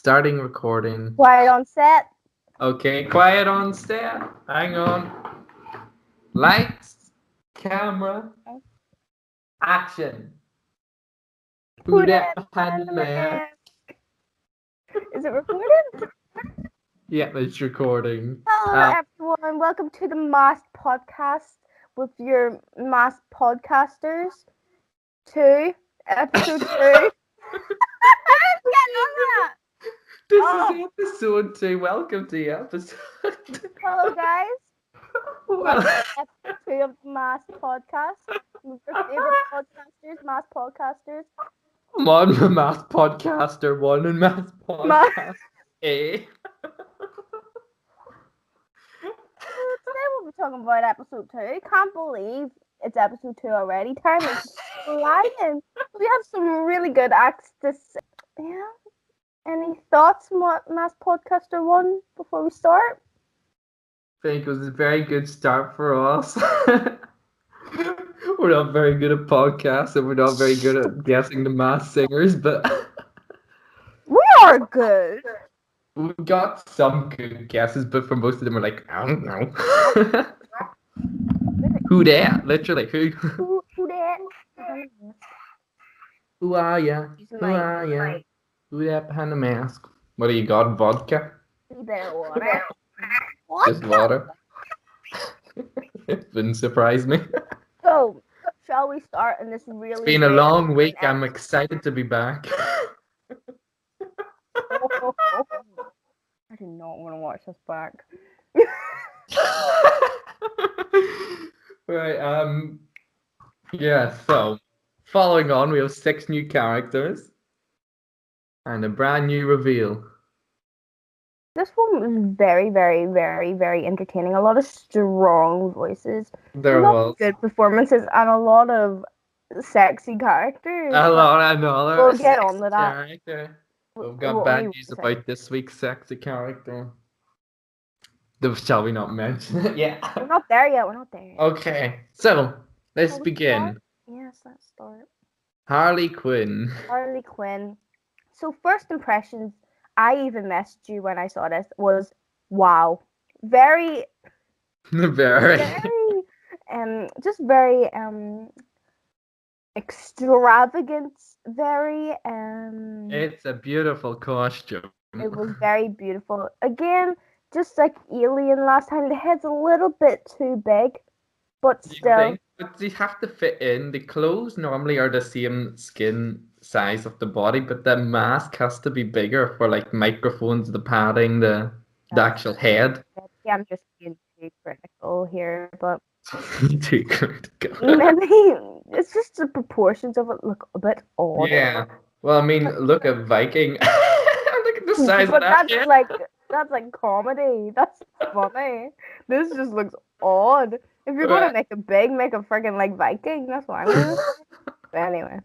Starting recording. Quiet on set. Okay, quiet on set. Hang on. Lights, camera, action. Who Who that dat behind the behind the mask? mask? Is it recorded? Yeah, it's recording. Hello, everyone. Welcome to the Masked Podcast with your Masked Podcasters. Episode 2. I'm getting on that. This Oh. is episode 2. Welcome to the episode. Hello, guys. Well, Welcome to episode 2 of the Masked Podcast with your favorite podcasters, Masked Podcasters. I'm on the Math Podcaster 1 and Math Podcast A. Today we'll be talking about episode 2. Can't believe it's episode 2 already. Time is flying. We have some really good acts to say. Yeah. Any thoughts, Mass Podcaster 1, before we start? I think it was a very good start for us. We're not very good at podcasts and we're not very good at guessing the mass singers, but We are good. we got some good guesses, but for most of them we're like, I don't know. Who that? Literally, who? Who that? Who are ya? Who are ya? Who that behind the mask? What do you got? Vodka? You better water. Just water? It wouldn't surprise me. So, shall we start in this really... It's been a long week. I'm excited to be back. I do not want to watch this back. Right, yeah, so following on, we have 6 new characters and a brand new reveal. This one was very, very, very, very entertaining. A lot of strong voices. There a lot was of good performances and a lot of sexy characters. a lot another We'll get on to that. character. We've got bad news about this week's sexy character. Shall we not mention it? Yeah. We're not there yet. We're not there yet. Okay, so let's Shall we begin. start? Yes, let's start. Harley Quinn. Harley Quinn. So first impressions, I even messaged you when I saw this, was wow. Very, Very. just very extravagant, very It's a beautiful costume. It was very beautiful. Again, just like Alien last time, the head's a little bit too big, but still. But they have to fit in. The clothes normally are the same skin size of the body, but the mask has to be bigger for like microphones, the padding, the actual head. Yeah, I'm just being too critical here, but Too critical. maybe it's just the proportions of it look a bit odd. Yeah. Well, I mean, look at Viking. Look at the size But of that that's head. like comedy. That's funny. This just looks odd. If you're gonna make it big, make it friggin' like Viking. That's what I'm gonna say. But anyway,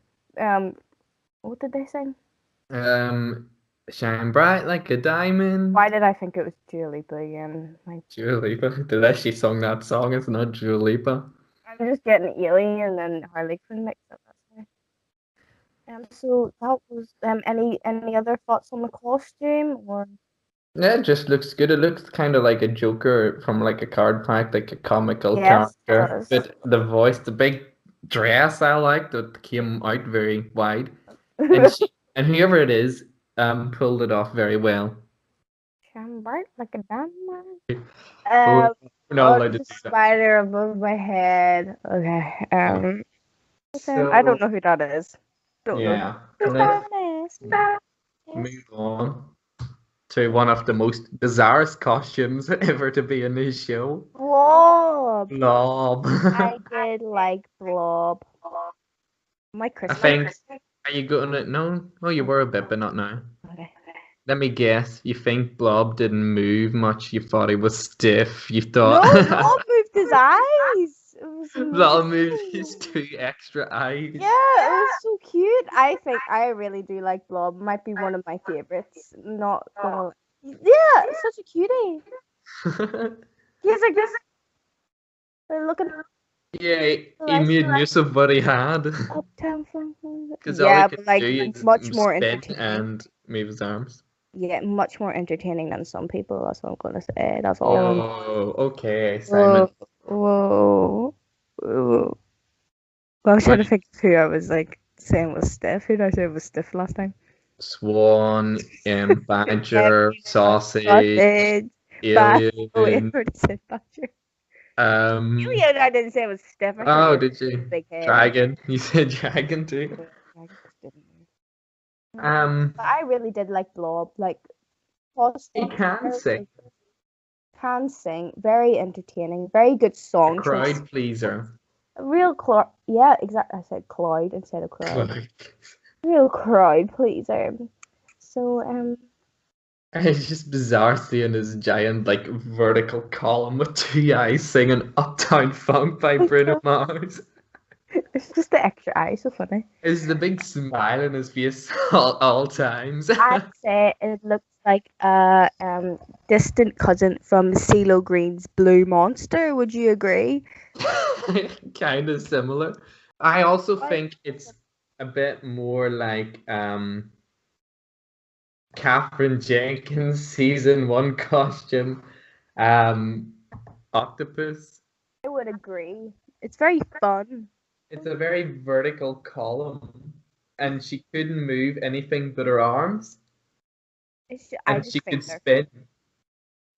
what did they sing? Shine bright like a diamond. Why did I think it was Dua Lipa again? Dua Lipa. Did she sung that song? It's not Dua Lipa. I'm just getting Alien and then Harley Quinn mixed up. That's why. So that was any other thoughts on the costume or? Yeah, it just looks good. It looks kind of like a Joker from like a card pack, like a comical character. But the voice, the big dress I liked that came out very wide. And whoever it is, pulled it off very well. Shine bright like a diamond. We're not allowed to do that. Spider above my head. Okay. So, I don't know who that is. Don't know. Let's move on to one of the most bizarre costumes ever to be in this show. Blob. Blob. I did like Blob. My Christmas. I think. Are you going to? No? Oh, you were a bit, but not now. Okay. Let me guess. You think Blob didn't move much? You thought he was stiff? You thought. No, Blob moved his eyes. Blob moved his 2 extra eyes. Yeah, it was so cute. I think I really do like Blob. Might be one of my favorites. Not gonna. Yeah, such a cutie. He's like this. Looking. Yeah, he made use of what he had. Uptown Funk. Because Yeah, all he but could like do is much more spin entertaining. and move his arms. Yeah, much more entertaining than some people. That's what I'm gonna say. That's all. Oh, okay, Whoa, Simon. whoa, whoa. Well, I was trying What? to think of who I was like saying was stiff. Who did I say was stiff last time? Swan, badger, sausage, Sausage, bad. Oh wait, I alien. already said badger. Um. Alien, I didn't say was stiff. I said Oh, it did you? big head. Dragon. You said dragon too. Yeah, I just didn't know. Um. But I really did like Blob. Like, He costume, can very sing. good. Can sing, very entertaining, very good A song choice. crowd pleaser. A real yeah, exactly. I said Clyde instead of crowd. Cloud. Real crowd pleaser. So It's just bizarre seeing his giant, like, vertical column with two eyes singing Uptown Funk by Bruno Mars. it's just the extra eye, so funny. Is the big smile on his face all times. I'd say it looks like a distant cousin from CeeLo Green's Blue Monster. Would you agree? Kind of similar. I also Like, think it's a bit more like Catherine Jenkins season one costume, um, Octopus. I would agree. It's very fun. It's a very vertical column, and she couldn't move anything but her arms, I and just she think could they're spin.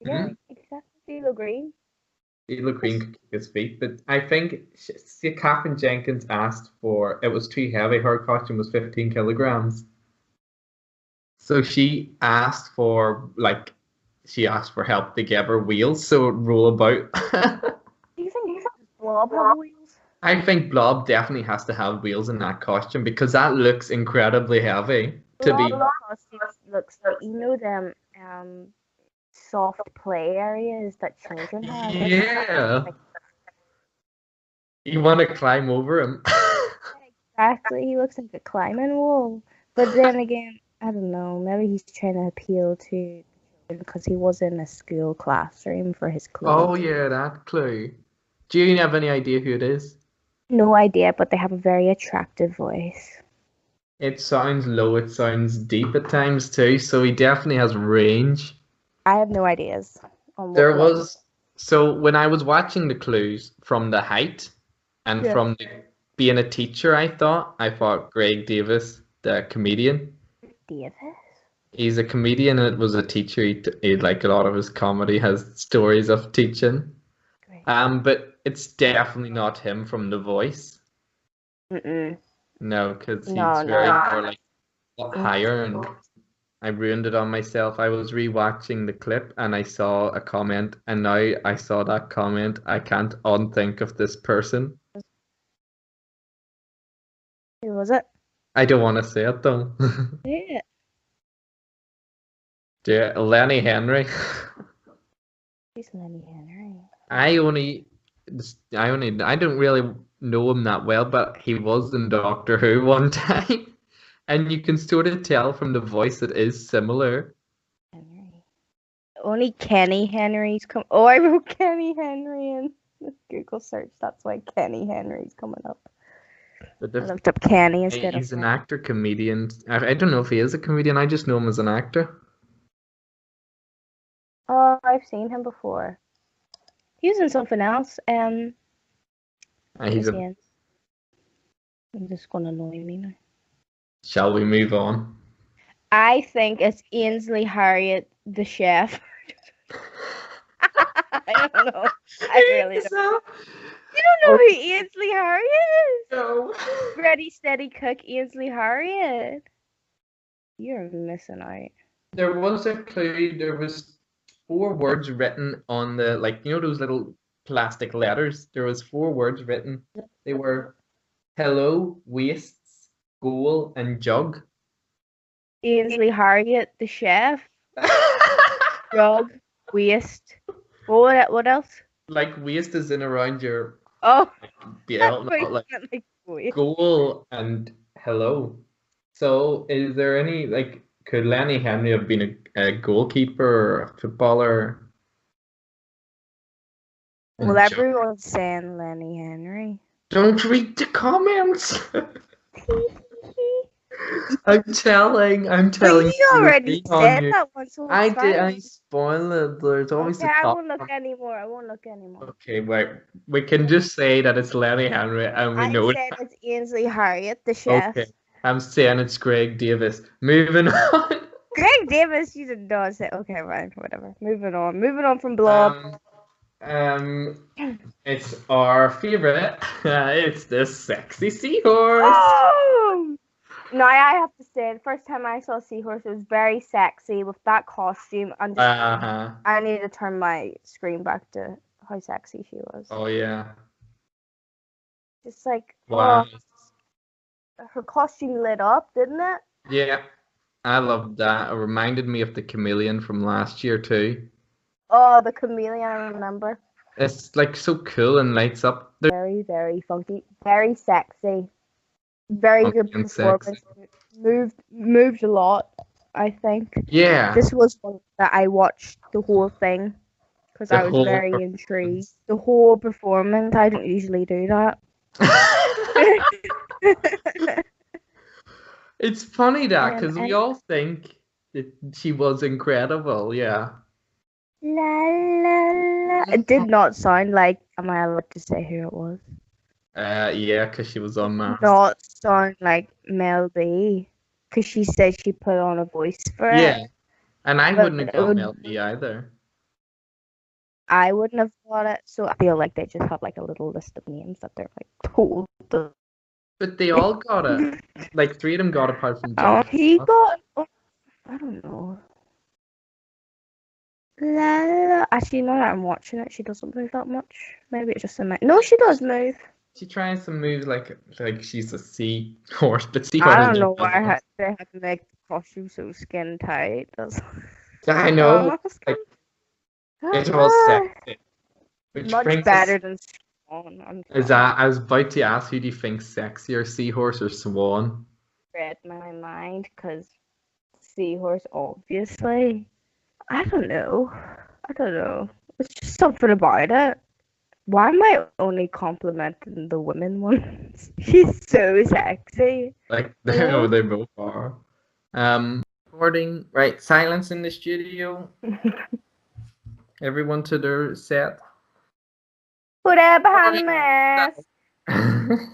yeah, Mm-hmm. exactly. CeeLo Green. Ela Green could kick his feet, but I think see, Catherine Jenkins asked for it was too heavy. Her costume was 15 kilograms, so she asked for help to give her wheels so it roll about. Do you think Blob have wheels? I think Blob definitely has to have wheels in that costume because that looks incredibly heavy to be. Blob costume looks like them soft play areas that children have. Yeah, you want to climb over him. Exactly. He looks like a climbing wall. But then again, I don't know. Maybe he's trying to appeal to because he was in a school classroom for his Oh clothes. yeah, that clue. Do you have any idea who it is? No idea, but they have a very attractive voice. It sounds low, it sounds deep at times too, so he definitely has range. I have no ideas on what There Blob. was so when I was watching the clues from the height and Yeah. from being a teacher, I thought Greg Davis, the comedian. Davis. He's a comedian and it was a teacher. He like a lot of his comedy has stories of teaching. Great. But it's definitely not him from The Voice. Mm-mm. No, because No, he's very no. more like higher and I ruined it on myself. I was rewatching the clip and I saw a comment, and now I saw that comment. I can't unthink of this person. Who was it? I don't want to say it though. Yeah. Yeah, Lenny Henry. He's Lenny Henry. I only, I don't really know him that well, but he was in Doctor Who one time, and you can sort of tell from the voice it is similar. Henry. Only Kenny Henry's come. Oh, I wrote Kenny Henry in Google search. That's why Kenny Henry's coming up. But I looked up Kenny instead of he's an actor, comedian. I don't know if he is a comedian. I just know him as an actor. Oh, I've seen him before. He was in something else. What He's was he a. in? I'm just gonna annoy me now. Shall we move on? I think it's Ainsley Harriott, the chef. I don't know. I really don't. You don't know who Ainsley Harriott is? No. Ready, steady, cook, Ainsley Harriott. You're missing out. There was a clue. There was four words written on the like those little plastic letters. There was four words written. They were hello, wastes, goal, and jug. Ainsley Harriott, the chef. Drug, waste. What else? Like waste is in around your Oh, belt, not like like waste. goal and hello. So is there any like could Lenny Henry have been a goalkeeper or a footballer? Well, And jug? everyone's saying Lenny Henry. Don't read the comments. I'm But telling you you, already lean on said you. that one, so it's I did, fine. I spoil it. There's always Okay, the I top won't look one. anymore. I won't look anymore. Okay, wait. We can just say that it's Lenny Henry and we I know it. said it's Ainsley Harriet, the chef. Okay. I'm saying it's Greg Davis. Moving on. Greg Davis, you did not say. Okay, right, whatever. Moving on. Moving on from Blob. Um, it's our favorite. It's the sexy seahorse. Oh! No, I have to say, the first time I saw Seahorse, it was very sexy with that costume. And just, Uh-huh. I need to turn my screen back to how sexy she was. Oh yeah. Just like, Wow. her costume lit up, didn't it? Yeah, I love that. It reminded me of the chameleon from last year too. Oh, the chameleon, I remember. It's like so cool and lights up. They're Very, very funky. Very sexy. Very funky good and sexy. performance. Moved a lot, I think. Yeah, This was one that I watched the whole thing because the I was whole very intrigued. performance. The whole performance, I don't usually do that. It's funny that because we And all think that she was incredible. Yeah. la la la. It did not sound like. Am I allowed to say who it was? Yeah, because she was It did unmasked. not sound like Mel B. Because she said she put on a voice for it, Yeah, and I but wouldn't have it got would. Mel B either. I wouldn't have got it. So I feel like they just have like a little list of names that they're like told. But they all got it. Like three of them got it apart from Oh, Jack. he got. I don't know. La, la, la. Actually, now that I'm watching it, she doesn't move that much. Maybe it's just a minute. No, she does move. She tries to move like she's a seahorse, but I seahorses don't don't know have why those. they had to make the costume so skin tight. That's I know, like unmasking. it was sexy. Which Much brings us better than Swan. I'm is sorry. that I was about to ask who do you think sexier, seahorse or swan? Read my mind because seahorse, obviously. I don't know. I don't know. It's just something about it. Why am I only complimenting the women ones? She's so sexy. Like Hello? they both are. Recording right, silence in the studio. Everyone to their set. Put it Sorry behind about mask. that.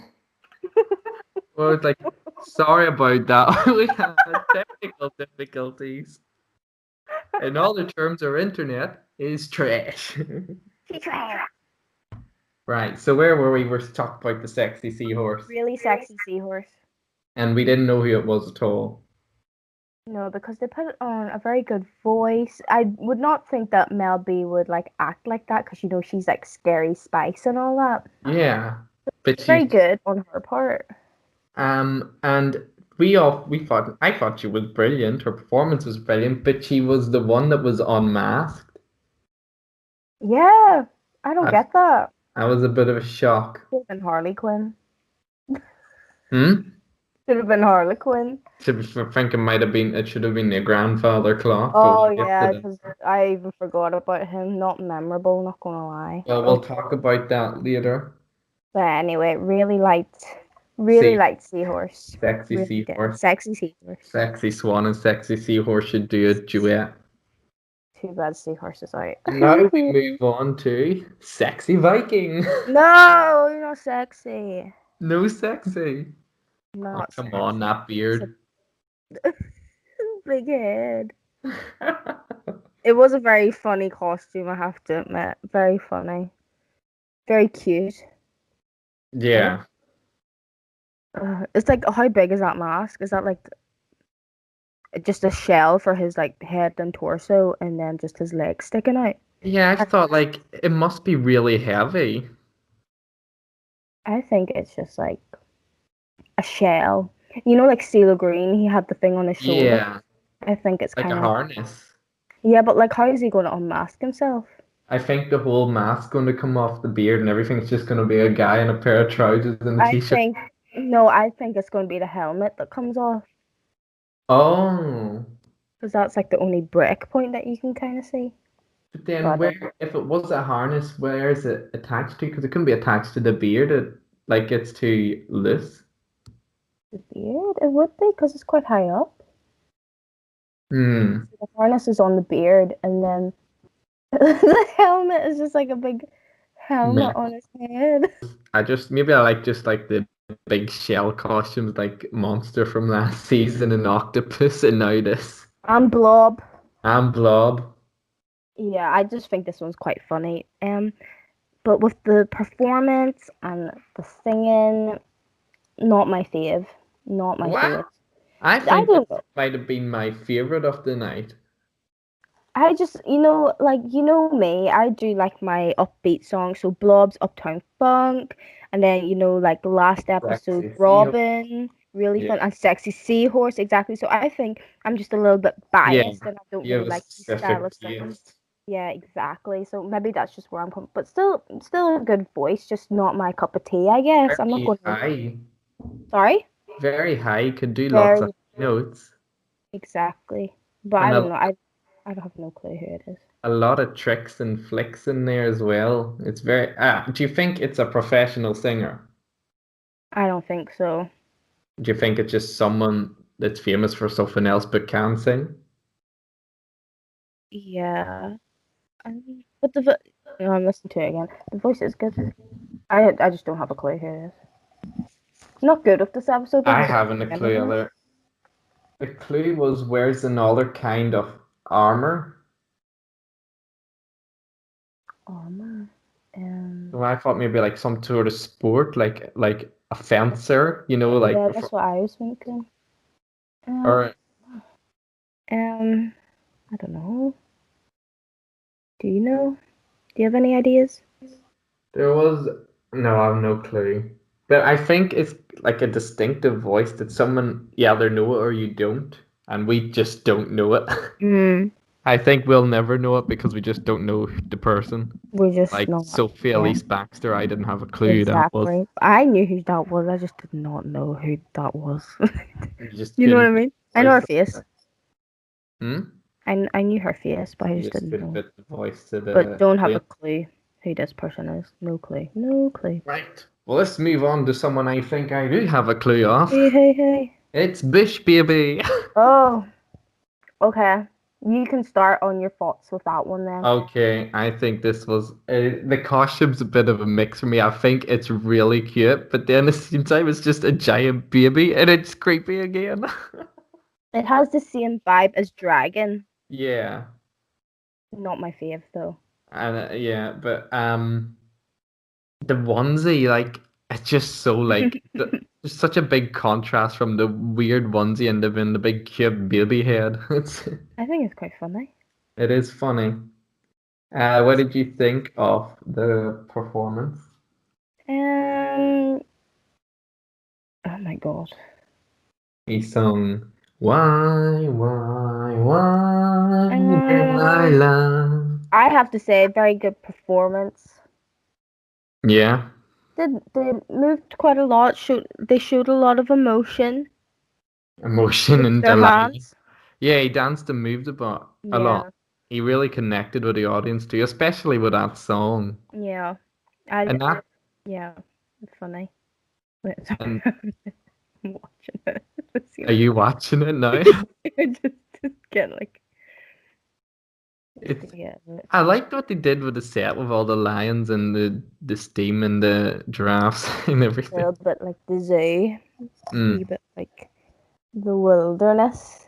Well, it's like sorry about that. We had technical difficulties. And all the terms of internet is trash. Right, so where were we? We're talking about the sexy seahorse. Really sexy seahorse. And we didn't know who it was at all. No, because they put on a very good voice. I would not think that Mel B would like act like that because you know she's like scary spice and all that. Yeah. But Very she good on her part. and we thought I thought she was brilliant. Her performance was brilliant, but she was the one that was unmasked. Yeah, I don't I, get that. I was a bit of a shock. Should have been Harley Quinn. Hmm? Should have been Harley Quinn. I think it should have been the grandfather clock, but Oh we'll get to yeah, that. because I even forgot about him. Not memorable, not gonna lie. Well, we'll talk about that later. But anyway, really See, liked Seahorse. sexy Really did. seahorse. Sexy Seahorse. Sexy Swan and Sexy Seahorse should do a duet. Too bad Seahorse is out. And now we move on to Sexy Viking. No, you're not sexy. No sexy. Oh, Not come on, sexy. that It's a beard. big head. It was a very funny costume, I have to admit. Very funny. Very cute. Yeah. It's like, how big is that mask? Is that like just a shell for his like head and torso, and then just his legs sticking out? Yeah, I thought like it must be really heavy. I think it's just like a shell. You know, like CeeLo Green, he had the thing on his shoulder. Yeah, I think it's like a kind of harness. yeah, but like, how is he going to unmask himself? I think the whole mask going to come off the beard and everything's just going to be a guy in a pair of trousers and a I t-shirt. think no, I think it's going to be the helmet that comes off Oh, because that's like the only break point that you can kind of see. but then But where, if it was a harness, where is it attached to? Because it couldn't be attached to the beard. Like it's too loose. The beard? It would be because it's quite high up. Hmm. The harness is on the beard, and then the helmet is just like a big helmet Yeah. on his head. Maybe I like just like the big shell costumes like Monster from last season and Octopus and now this. And Blob. And Blob. Yeah, I just think this one's quite funny. But with the performance and the singing, not my fave. Not my What? fave. I I think this don't know. might have been my favorite of the night. I just, like, me, I do like my upbeat songs. So Blob's Uptown Funk, and then, like the last episode, Sexy Seal. Robin, really Yeah. fun, and Sexy Seahorse, exactly. So I think I'm just a little bit Yeah. biased and I don't You really have a like these style specific of singing. taste. Yeah, exactly. So maybe that's just where I'm coming, but still a good voice, just not my cup of tea, I guess. I'm not Very going to, high. sorry? Very high. Could do lots of Very, notes. exactly. But I And don't know. I don't have no clue who it is. a lot of tricks and flicks in there as well. It's very. Do you think it's a professional singer? I don't think so. Do you think it's just someone that's famous for something else but can sing? Yeah. But no, I'm listening to it again. The voice is good. I just don't have a clue who it is. Not good with this episode though I because I haven't can't a see clue anything. either. The clue was wears another kind of armor. Armor. So I thought maybe like some sort of sport, like a fencer, like Yeah, that's what I was thinking. Um, or um, I don't know. Do you know? Do you have any ideas? there was no, I have no clue. But I think it's like a distinctive voice that someone you either know it or you don't, and we just don't know it. Hmm. I think we'll never know it because we just don't know the person. We're just Like not. Sophie Yeah, Elise Baxter, I didn't have a clue who that was. exactly. I knew who that was. I just did not know who that was. You just You know what I couldn't put mean? the I know her voice. face. Hmm? I knew her face, but I You just just didn't couldn't know. put the voice to But the don't have a alien. clue who this person is. No clue. No clue. Right. Well, let's move on to someone I think I do have a clue of. Hey, hey, hey. It's Bish Baby. Oh, okay. You can start on your thoughts with that one then. Okay, I think this was the costume's a bit of a mix for me. I think it's really cute, but then at the same time it's just a giant baby and it's creepy again. It has the same vibe as Dragon. Yeah, Not my fave though. and but the onesie like it's just so like there's such a big contrast from the weird onesie and the big cute baby head. I think it's quite funny. It is funny. What did you think of the performance? Um. Oh my god. He sung why, Um. Delilah. I have to say, very good performance. Yeah, They moved quite a lot. They showed a lot of emotion. emotion Moved and their Delilah. hands. Yeah, he danced and moved about a lot. Yeah. He really connected with the audience too, especially with that song. Yeah. I. And that Yeah. It's funny. Wait, and sorry. I'm watching it. Let's see are what you watching it now? I just get like just It's get it. I liked what they did with the set with all the lions and the steam and the giraffes and A everything. little bit like the zoo. A wee Mm. bit like the wilderness.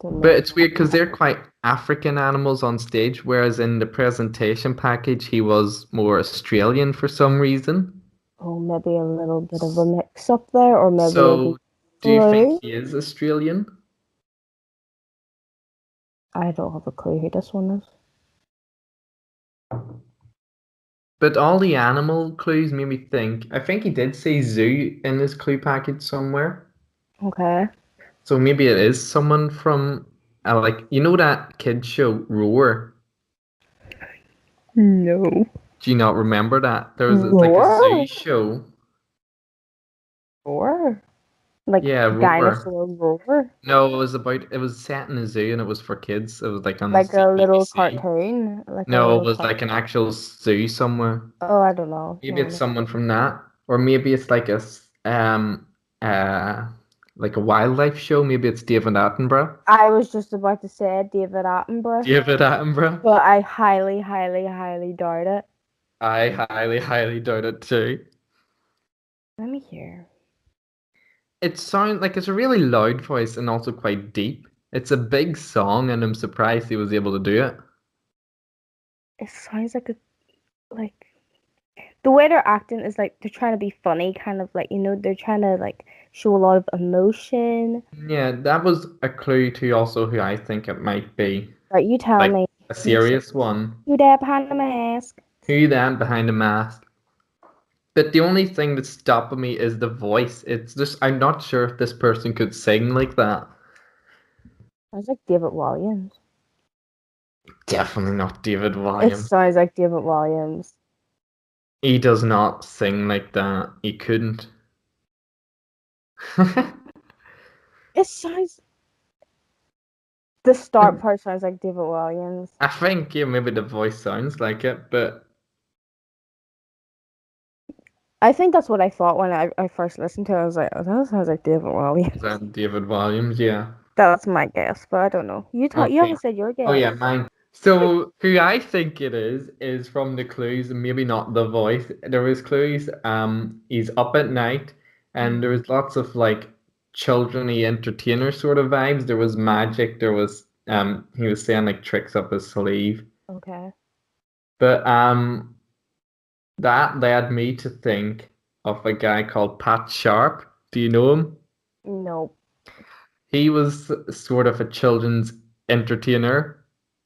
Don't But know. it's weird because they're quite African animals on stage, whereas in the presentation package he was more Australian for some reason. Oh, maybe a little bit of a mix up there, or maybe he So do you think flew. he is Australian? I don't have a clue who this one is. But all the animal clues made me think. I think he did say zoo in his clue package somewhere. Okay. So maybe it is someone from like that kid show Roar. No. Do you not remember that? There was like a zoo Roar? show. Roar? Like Yeah, Roar. dinosaur roar? No, it was set in a zoo and it was for kids. It was like on Like a little CBBC. cartoon? Like a No, it little was like an actual zoo somewhere. Oh, I don't know. Maybe No, it's no. someone from that, or maybe it's like a uh like a wildlife show. Maybe it's David Attenborough. I was just about to say David Attenborough, David Attenborough. but I highly, highly, highly doubt it. I highly, highly doubt it too. Let me hear. It sounds like it's a really loud voice and also quite deep. It's a big song, and I'm surprised he was able to do it. It sounds like a like the way they're acting is like they're trying to be funny, kind of like they're trying to like show a lot of emotion. Yeah, that was a clue to also who I think it might be. Right, you tell Like me. a You say serious one. you there behind the mask. Who then behind the mask? But the only thing that's stopping me is the voice. It's just I'm not sure if this person could sing like that. Sounds like David Williams. Definitely not David It Williams. sounds like David Williams. He does not sing like that. He couldn't. It sounds the start part sounds like David Williams. I think yeah, maybe the voice sounds like it, but I think that's what I thought when I first listened to it. I was like, oh, that sounds like David Williams. then David Williams, yeah. That's my guess, but I don't know. You Okay. haven't said your Oh yeah, guess. mine. So who I think it is from the clues, and maybe not the voice. There was clues. He's up at night, and there was lots of like childrenly entertainer sort of vibes. There was magic. There was he was saying like tricks up his sleeve. Okay. But that led me to think of a guy called Pat Sharp. Do you know him? Nope. He was sort of a children's entertainer.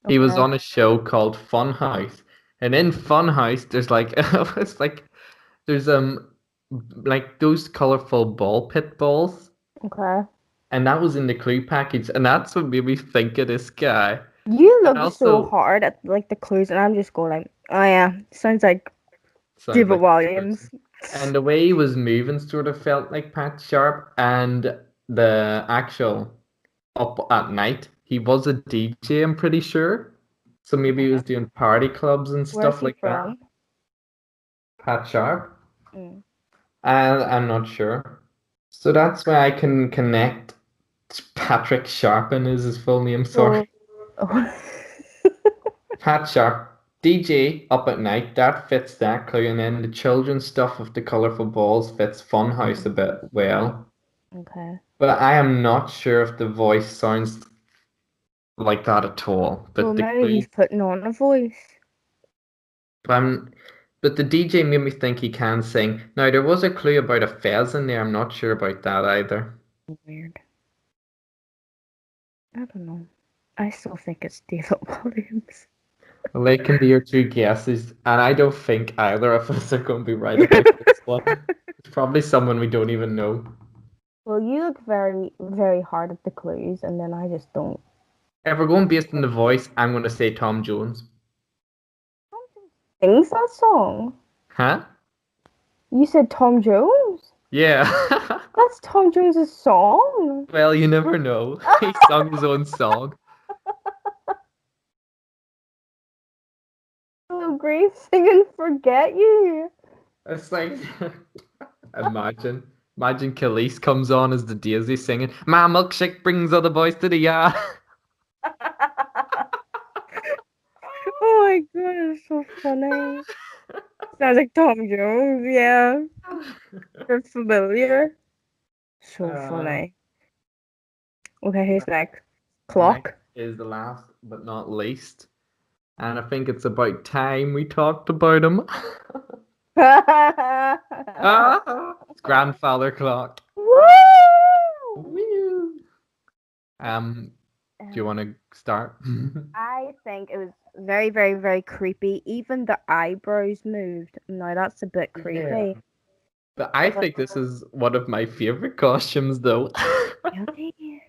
He was Okay. on a show called Funhouse. And in Funhouse, there's like it's like there's like those colorful ball pit balls. Okay. And that was in the clue package, and that's what made me think of this guy. You And look so also hard at like the clues, and I'm just going like, oh yeah, sounds like sounds David like this person. Williams. And the way he was moving sort of felt like Pat Sharp, and the actual up at night. He was a DJ, I'm pretty sure. So maybe he Okay. was doing party clubs and Where's stuff he like that. from? Pat Sharp? Mm. I'm not sure. So that's why I can connect Patrick Sharpen is his full name, sorry. So, oh. Pat Sharp, DJ up at night, that fits that clue, and then the children's stuff with the colourful balls fits Funhouse a bit well. Okay. But I am not sure if the voice sounds like that at all. Well, But the maybe clue he's putting on a voice. Um, but the DJ made me think he can sing. Now there was a clue about a fez in there. I'm not sure about that either. Weird. I don't know. I still think it's David Williams. Well, they can be your two guesses, and I don't think either of us are going to be right about this one. It's probably someone we don't even know. Well, you look very, very hard at the clues, and then I just don't. If we're going based on the voice, I'm going to say Tom Jones. Sings that song? Huh? You said Tom Jones? Yeah. That's Tom Jones's song. Well, you never know. He sung his own song. Oh, Grace singing "Forget You." It's like imagine Khalees comes on as the Daisy singing, "My milkshake brings other boys to the yard." Oh my god, it's so funny. Sounds like Tom Jones, yeah. That's familiar. So Uh, funny. Okay, who's next? Next Clock. is the last but not least, and I think it's about time we talked about him. It's grandfather clock. Woo! Woo! Do you Um, want to start? I think it was very, very, very creepy. Even the eyebrows moved. No, that's a bit Yeah. creepy. But I But think this is one of my favorite costumes, though. really,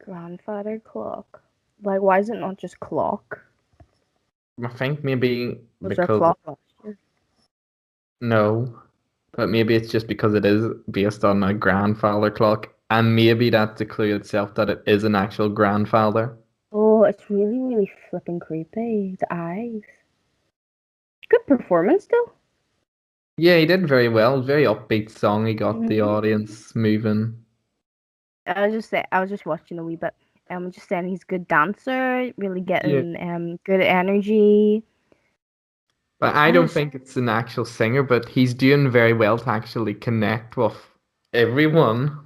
grandfather clock. Like, why is it not just clock? I think maybe Was there a because clock last year? no, but maybe it's just because it is based on a grandfather clock, and maybe that's the clue itself that it is an actual grandfather. Oh, it's really, really flipping creepy. The eyes. Good performance, though. Yeah, he did very well. Very upbeat song. He got the Mhm. audience moving. I was just watching a wee bit. Just saying he's a good dancer, really Yeah. getting good energy. But I I don't just think it's an actual singer, but he's doing very well to actually connect with everyone.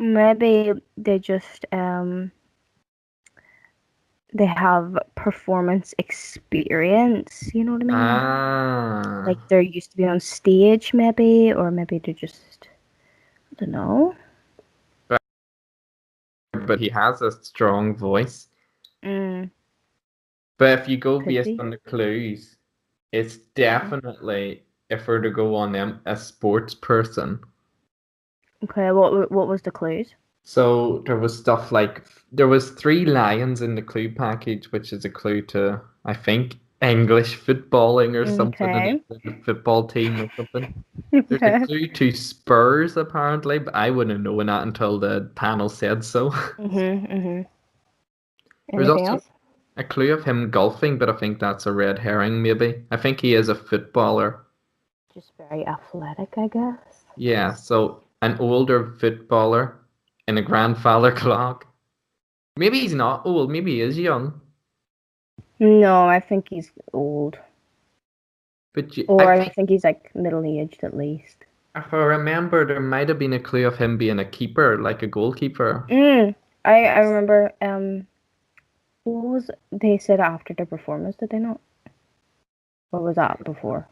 maybe they have performance experience. You know what I mean? Like Ah. they're used to be on stage, maybe, or maybe they're just I don't know. But he has a strong voice. Mm, But if you go could based be. on the clues, it's Mm. definitely, if we're to go on them, a sports person. Okay, what was the clues? So there was stuff like there was three lions in the clue package, which is a clue to, I think, English footballing or something, an Okay. England football team or something. There's a Okay. clue to Spurs apparently, but I wouldn't have known that until the panel said so. Mhm. There's Anything also else? a clue of him golfing, but I think that's a red herring, maybe. I think he is a footballer. Just very athletic, I guess. Yeah, so an older footballer in a grandfather clock. Maybe he's not old, maybe he is young. No, I think he's old. But I Or I think, think he's like middle aged at least. if I remember, there might have been a clue of him being a keeper, like a goalkeeper. Mm. I remember what was they said after the performance, did they not? Or was that before?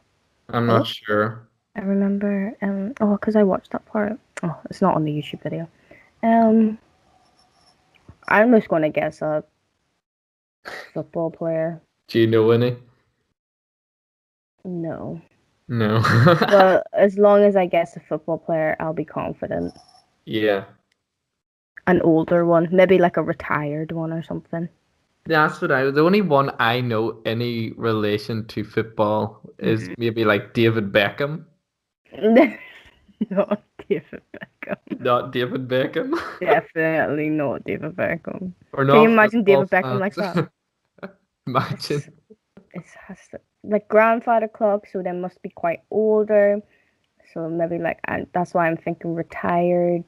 I'm not Oh, sure. I remember oh, because I watched that part. Oh, it's not on the YouTube video. Um I'm just gonna guess a football player. Do you know any? No. No. But as long as I guess a football player, I'll be confident. Yeah. An older one, maybe like a retired one or something. That's what the only one I know any relation to football is Mm-mm. maybe like David Beckham, Not David Beckham. not David Beckham. Definitely not David Beckham. We're Can you not imagine football David Beckham like fans. that? It's Imagine. it's has to, like grandfather clock, so they must be quite older. So maybe like that's why I'm thinking retired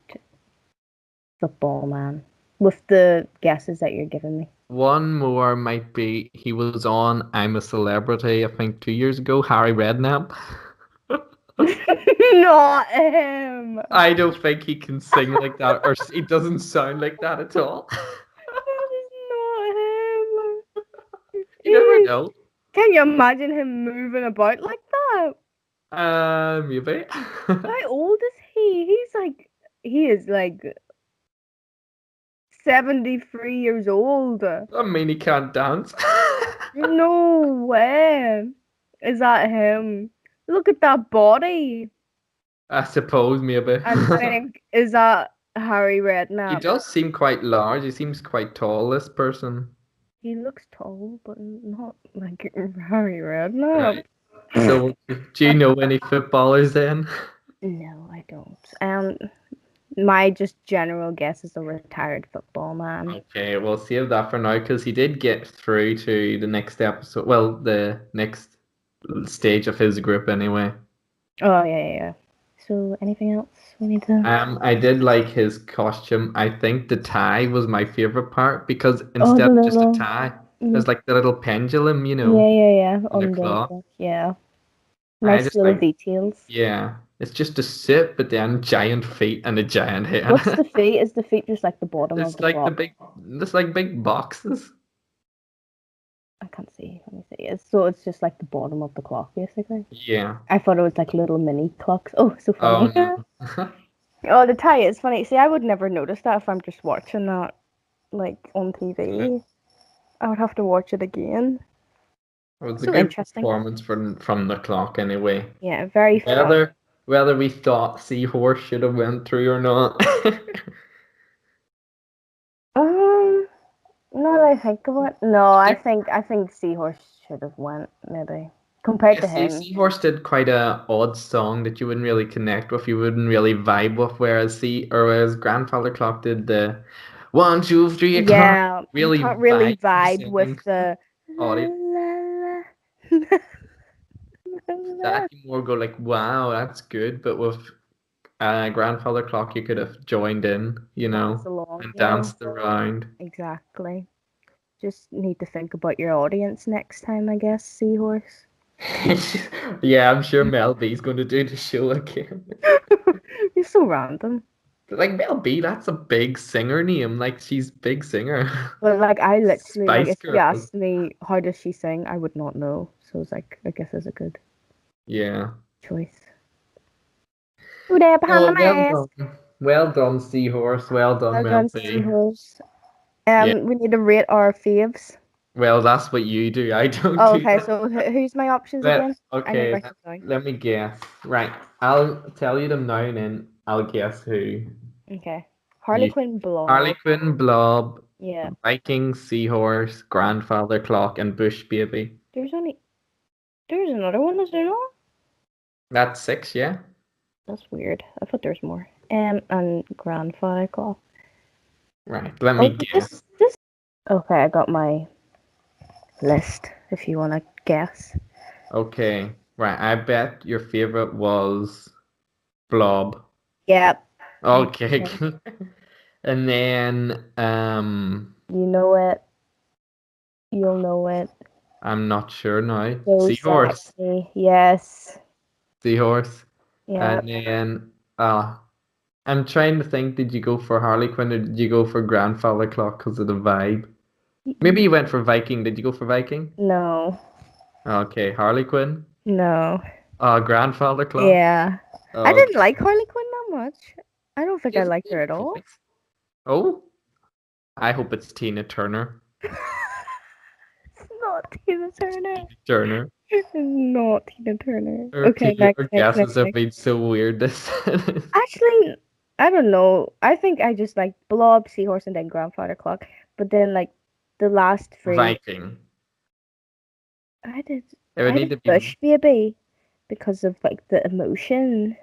football man with the guesses that you're giving me. One more might be he was on I'm a Celebrity, I think 2 years ago, Harry Redknapp. Not him. I don't think he can sing like that, or he doesn't sound like that at all. That is not him. You never He's, know. can you imagine him moving about like that? Maybe. How old is he? He is like 73 years old. I mean, he can't dance. No way. Is that him? Look at that body. I suppose, maybe. And think, is that Harry He Redknapp? does seem quite large. He seems quite tall, this person. He looks tall, but not like Harry Redknapp. Right. So, do you know any footballers then? No, I don't. My just general guess is a retired football man. Okay, we'll save that for now because he did get through to the next episode. Well, the next stage of his group anyway. Oh yeah. So anything else we need to? I did like his costume. I think the tie was my favorite part because Oh, instead the of just a little. tie, Mm, there's like the little pendulum, yeah. on the On the cloth. clock. Yeah. I Nice just little like, details. yeah, it's just a sit, but then giant feet and a giant What's head. the feet? Is the feet just like the bottom of It's the like clock? it's like big boxes. I can't see. Let me see. So it's just like the bottom of the clock, basically. Yeah. I thought it was like little mini clocks. Oh, so Oh funny. no. Oh, the tie is funny. See, I would never notice that if I'm just watching that like on It TV. I would have to watch it again. was a So good interesting. performance from the clock anyway. Yeah, very fun. Whether we thought Seahorse should have went through or not. Um, now that I think of it, no, Diff- I think Seahorse should have went maybe compared yeah, to see, him. Seahorse did quite a odd song that you wouldn't really connect with, you wouldn't really vibe with, whereas Grandfather Clock did the 1, 2, 3 o'clock, Yeah, you really can't really vibe vibe with singing the la audio. la la la That la. you more go like, wow, that's good, but with Grandfather Clock, you could have joined in, Dance along, and you know. danced around. Exactly. Just need to think about your audience next time, I guess, Seahorse. Yeah, I'm sure Mel B's going to do the show again. You're so random. Like Mel B, that's a big singer name. Like she's big singer. But like I literally like Spice if you Girls. asked me how does she sing, I would not know. So it's like I guess it's a good Yeah. choice. Who there behind the Oh, well mask? done. Well done, Seahorse. Well done, Well Mel done, B. Seahorse. Yeah. We need to rate our faves. Well, that's what you do. I don't Oh, do okay, that. so who's my options Let again? I need to okay. write Let, them down. let me guess. Right. I'll tell you them now, and then I'll guess who. Okay. Harley You Quinn Blob. Harlequin, Blob, Yeah. Viking, Seahorse, Grandfather Clock, and Bush Baby. There's only there's another one, is there not? That's six, yeah? That's weird. I thought there was more. And grandfather clock. Right. Let Oh, me but guess. this. Okay, I got my list. If you want to guess. Okay. Right. I bet your favorite was Blob. Yep. Okay. 100%. And then You know it. You'll know it. I'm not sure now. So Seahorse. sexy. Yes. Seahorse. Yep. And then I'm trying to think, did you go for Harley Quinn or did you go for Grandfather Clock because of the vibe? Maybe you went for Viking. Did you go for Viking? No. Okay, Harley Quinn. No. Grandfather Clock. Yeah. I Okay. didn't like Harley Quinn that much. I don't think She I has a liked her good at all. voice. Oh, I hope it's Tina Turner. It's not Tina Turner. Tina Turner. It's not Tina Turner. Okay, Okay, next, our next, next, guesses have next. been so weird this Actually, I don't know. I think I just like Blob, Seahorse, and then Grandfather Clock. But then like the last three, Viking. I did It would I need did to be Bush Baby because of like the emotion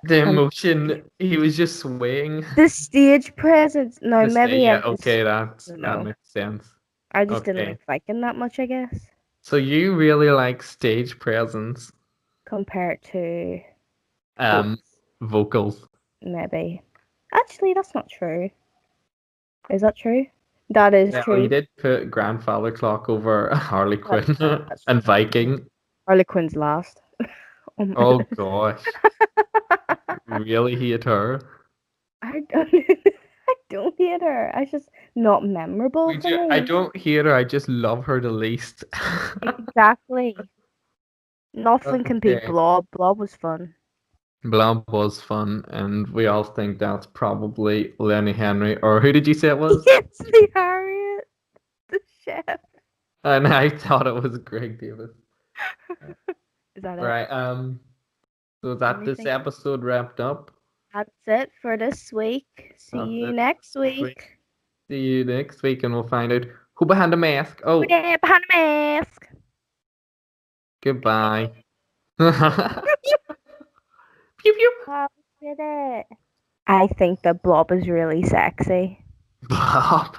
the and emotion. He was just swaying. the stage presence. No, This maybe yeah, I'm just okay, I don't that know. makes sense. I just didn't Okay. like Viking that much, I guess, So you really like stage presence, compared to um, voice. vocals. Maybe. Actually, that's not true. Is that true? That is Well, you true. did put Grandfather Clock over Harley That's Quinn true. That's and true. Viking. Harley Quinn's last on my Oh list. gosh, really hate her. I don't. I don't hate her. I just not memorable for I me. don't hate her. I just love her the least. Exactly. Nothing can beat Okay. Blob. Blob was fun. Blob was fun, and we all think that's probably Lenny Henry, or who did you say it was? It's the Harriet, the chef. And I thought it was Greg Davis. Is that it? Right. So that this Anything? episode wrapped up. That's it for this week. See That's you it next this week. week. See you next week, and we'll find out who behind the mask. Who Oh, there behind the mask? goodbye. Pew pew. How did it? I think the Blob is really sexy. Bob.